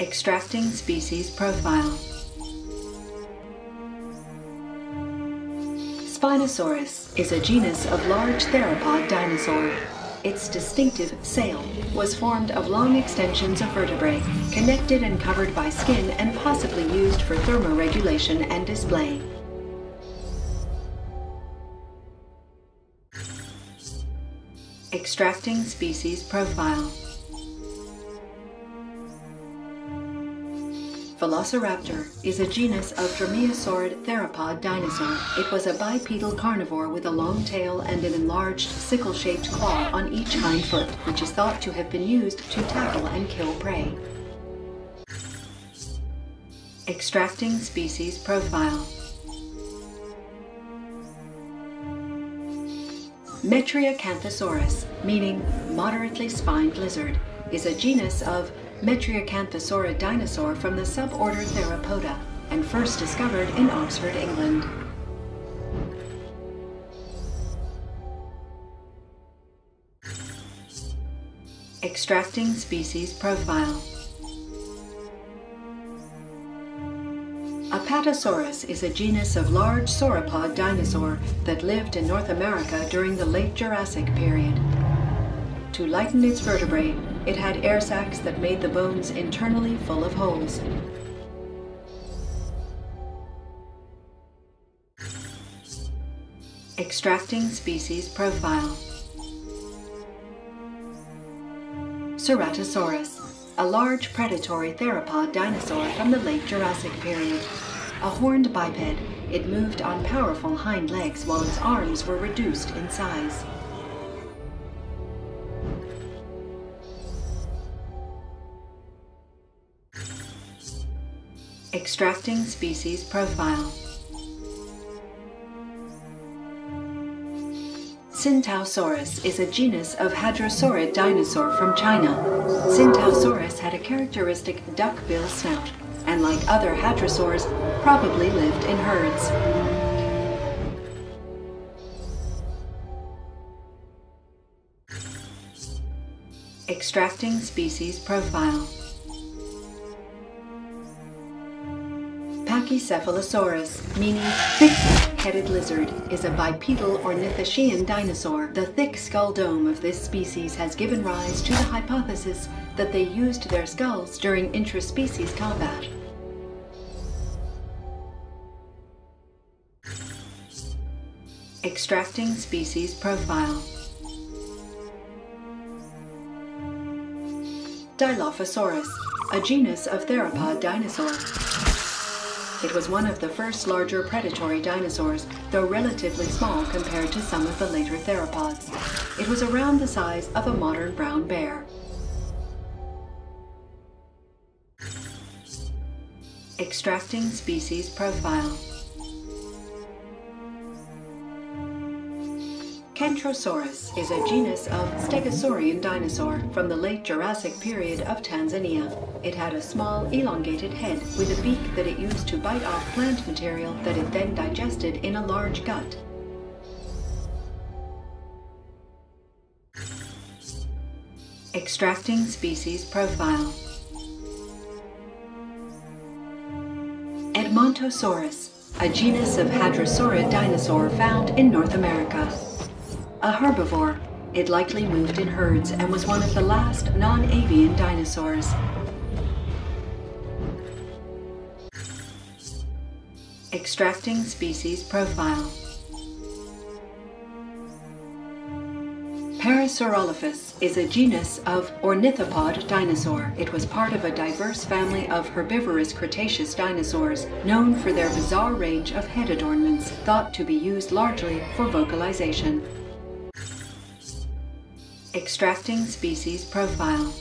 Extracting species profile. Spinosaurus is a genus of large theropod dinosaur. Its distinctive sail was formed of long extensions of vertebrae, connected and covered by skin and possibly used for thermoregulation and display. Extracting species profile. Velociraptor is a genus of dromaeosaurid theropod dinosaur. It was a bipedal carnivore with a long tail and an enlarged sickle-shaped claw on each hind foot, which is thought to have been used to tackle and kill prey. Extracting species profile. Metriacanthosaurus, meaning moderately spined lizard, is a genus of Metriacanthosaurid dinosaur from the suborder Theropoda and first discovered in Oxford, England. Extracting species profile. Apatosaurus is a genus of large sauropod dinosaur that lived in North America during the late Jurassic period. To lighten its vertebrae, it had air sacs that made the bones internally full of holes. Extracting species profile. Ceratosaurus, a large predatory theropod dinosaur from the late Jurassic period. A horned biped, it moved on powerful hind legs while its arms were reduced in size. Extracting species profile. Syntausaurus is a genus of hadrosaurid dinosaur from China. Syntausaurus had a characteristic duck-bill snout, and like other hadrosaurs, probably lived in herds. Extracting species profile. Pachycephalosaurus, meaning thick-headed lizard, is a bipedal ornithischian dinosaur. The thick skull dome of this species has given rise to the hypothesis that they used their skulls during intraspecies combat. Extracting species profile. Dilophosaurus, a genus of theropod dinosaur. It was one of the first larger predatory dinosaurs, though relatively small compared to some of the later theropods. It was around the size of a modern brown bear. Extracting species profile. Kentrosaurus is a genus of stegosaurian dinosaur from the late Jurassic period of Tanzania. It had a small, elongated head with a beak that it used to bite off plant material that it then digested in a large gut. Extracting species profile. Edmontosaurus, a genus of hadrosaurid dinosaur found in North America. A herbivore, it likely moved in herds and was one of the last non-avian dinosaurs. Extracting species profile. Parasaurolophus is a genus of ornithopod dinosaur. It was part of a diverse family of herbivorous Cretaceous dinosaurs, known for their bizarre range of head adornments, thought to be used largely for vocalization. Extracting species profile.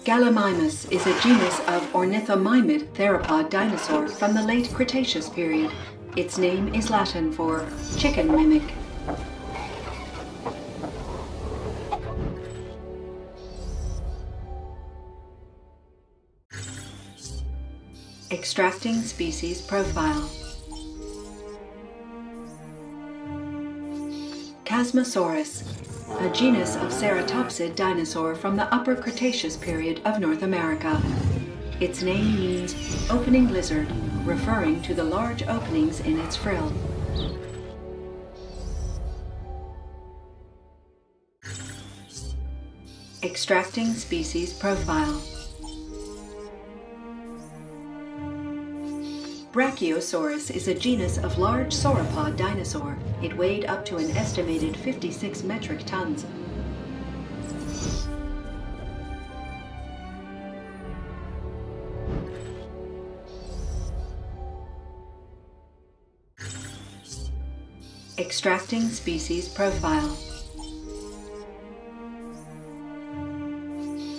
Gallimimus is a genus of ornithomimid theropod dinosaur from the late Cretaceous period. Its name is Latin for chicken mimic. Extracting species profile. Chasmosaurus a genus of ceratopsid dinosaur from the Upper Cretaceous period of North America. Its name means opening lizard, referring to the large openings in its frill. Extracting species profile. Brachiosaurus is a genus of large sauropod dinosaur. It weighed up to an estimated 56 metric tons. Extracting species profile.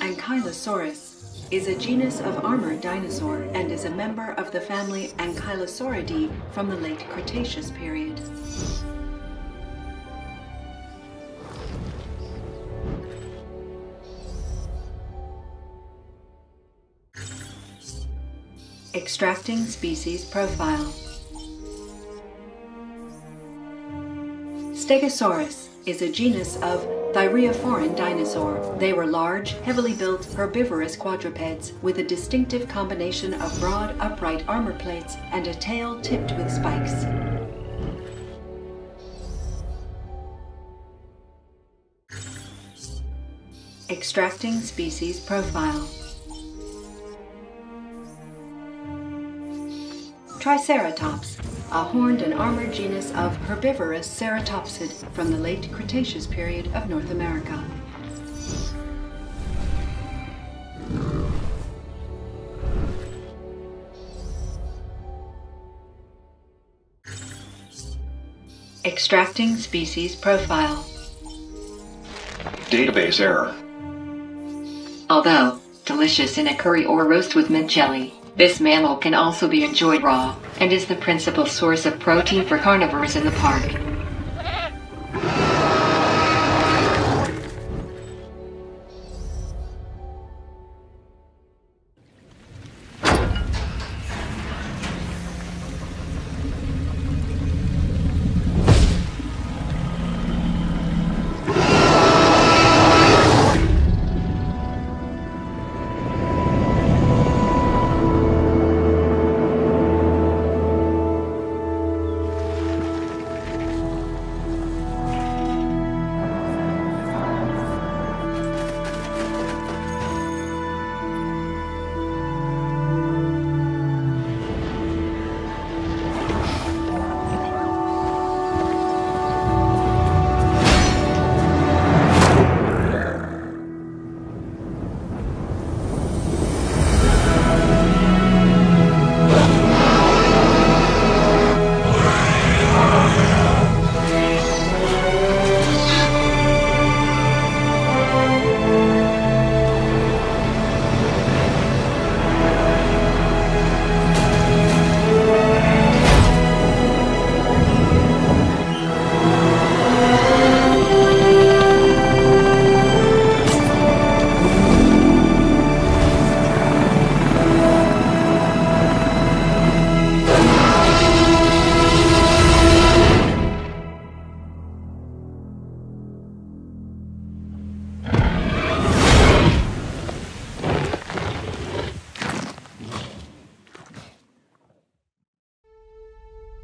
Ankylosaurus is a genus of armored dinosaur and is a member of the family Ankylosauridae from the late Cretaceous period. Extracting species profile. Stegosaurus is a genus of thyreophorans dinosaur. They were large, heavily built, herbivorous quadrupeds with a distinctive combination of broad, upright armor plates and a tail tipped with spikes. Extracting species profile. Triceratops, a horned and armored genus of herbivorous ceratopsid from the late Cretaceous period of North America. Extracting species profile. Database error. Although delicious in a curry or roast with mint jelly, this mammal can also be enjoyed raw, and is the principal source of protein for carnivores in the park.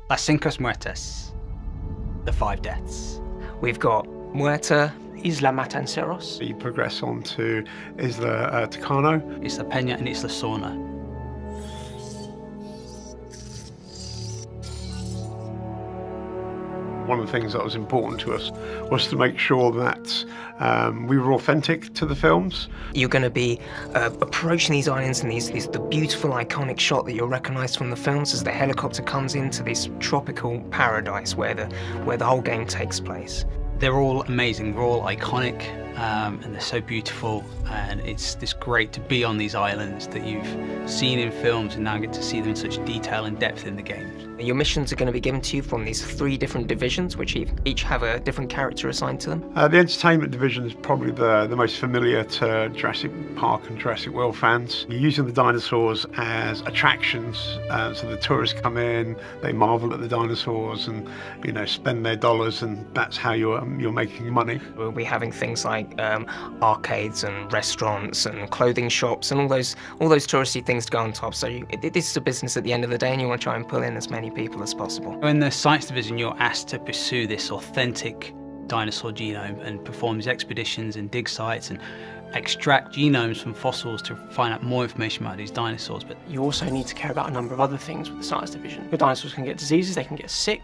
Las Cinco Muertes, the 5 deaths. We've got Muerta, Isla Matanceros. You progress on to Isla Tucano. Isla Peña and Isla Sorna. One of the things that was important to us was to make sure that we were authentic to the films. You're going to be approaching these islands and the beautiful iconic shot that you'll recognise from the films as the helicopter comes into this tropical paradise where the whole game takes place. They're all amazing, they're all iconic, and they're so beautiful, and it's just great to be on these islands that you've seen in films and now get to see them in such detail and depth in the games. Your missions are going to be given to you from these 3 different divisions, which each have a different character assigned to them. The entertainment division is probably the most familiar to Jurassic Park and Jurassic World fans. You're using the dinosaurs as attractions, so the tourists come in, they marvel at the dinosaurs and, you know, spend their dollars, and that's how you're making money. We'll be having things like arcades and restaurants and clothing shops and all those touristy things to go on top. So this is a business at the end of the day, and you want to try and pull in as many people as possible. In the science division, you're asked to pursue this authentic dinosaur genome and perform these expeditions and dig sites and extract genomes from fossils to find out more information about these dinosaurs. But you also need to care about a number of other things with the science division. Your dinosaurs can get diseases, they can get sick,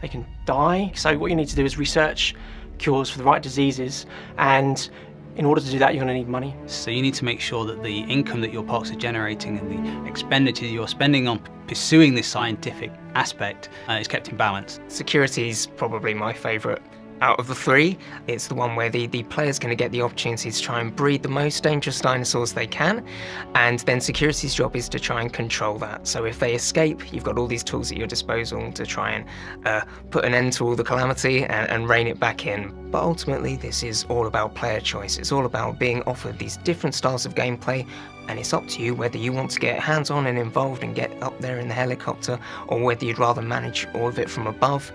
they can die. So what you need to do is research cures for the right diseases, and in order to do that, you're going to need money. So you need to make sure that the income that your parks are generating and the expenditure you're spending on pursuing this scientific aspect is kept in balance. Security is probably my favourite out of the 3. It's the one where the player's going to get the opportunity to try and breed the most dangerous dinosaurs they can, and then security's job is to try and control that. So if they escape, you've got all these tools at your disposal to try and put an end to all the calamity and rein it back in. But ultimately, this is all about player choice. It's all about being offered these different styles of gameplay, and it's up to you whether you want to get hands-on and involved and get up there in the helicopter, or whether you'd rather manage all of it from above.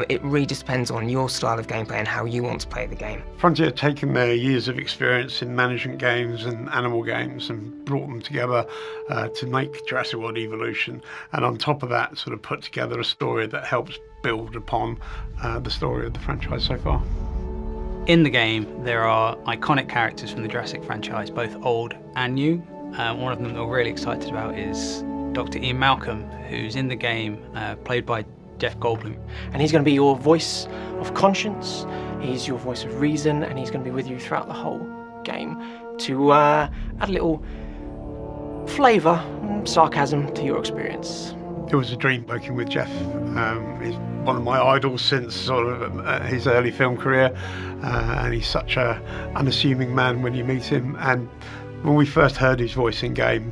It really depends on your style of gameplay and how you want to play the game. Frontier have taken their years of experience in management games and animal games and brought them together to make Jurassic World Evolution, and on top of that sort of put together a story that helps build upon the story of the franchise so far. In the game, there are iconic characters from the Jurassic franchise, both old and new. One of them that we're really excited about is Dr. Ian Malcolm, who's in the game, played by Jeff Goldblum. And he's going to be your voice of conscience, he's your voice of reason, and he's going to be with you throughout the whole game to add a little flavour and sarcasm to your experience. It was a dream working with Jeff. He's one of my idols since sort of his early film career, and he's such a unassuming man when you meet him. And when we first heard his voice in game,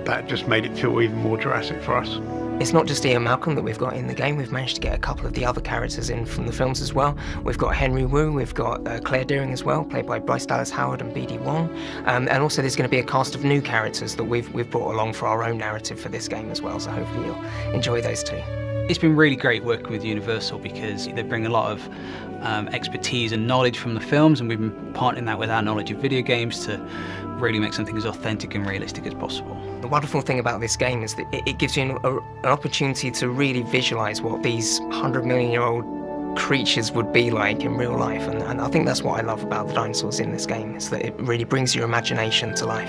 that just made it feel even more Jurassic for us. It's not just Ian Malcolm that we've got in the game. We've managed to get a couple of the other characters in from the films as well. We've got Henry Wu, we've got Claire Dearing as well, played by Bryce Dallas Howard and BD Wong. And also there's going to be a cast of new characters that we've brought along for our own narrative for this game as well, so hopefully you'll enjoy those too. It's been really great working with Universal because they bring a lot of expertise and knowledge from the films, and we've been partnering that with our knowledge of video games to really make something as authentic and realistic as possible. The wonderful thing about this game is that it gives you an opportunity to really visualise what these 100-million-year-old creatures would be like in real life, and I think that's what I love about the dinosaurs in this game, is that it really brings your imagination to life.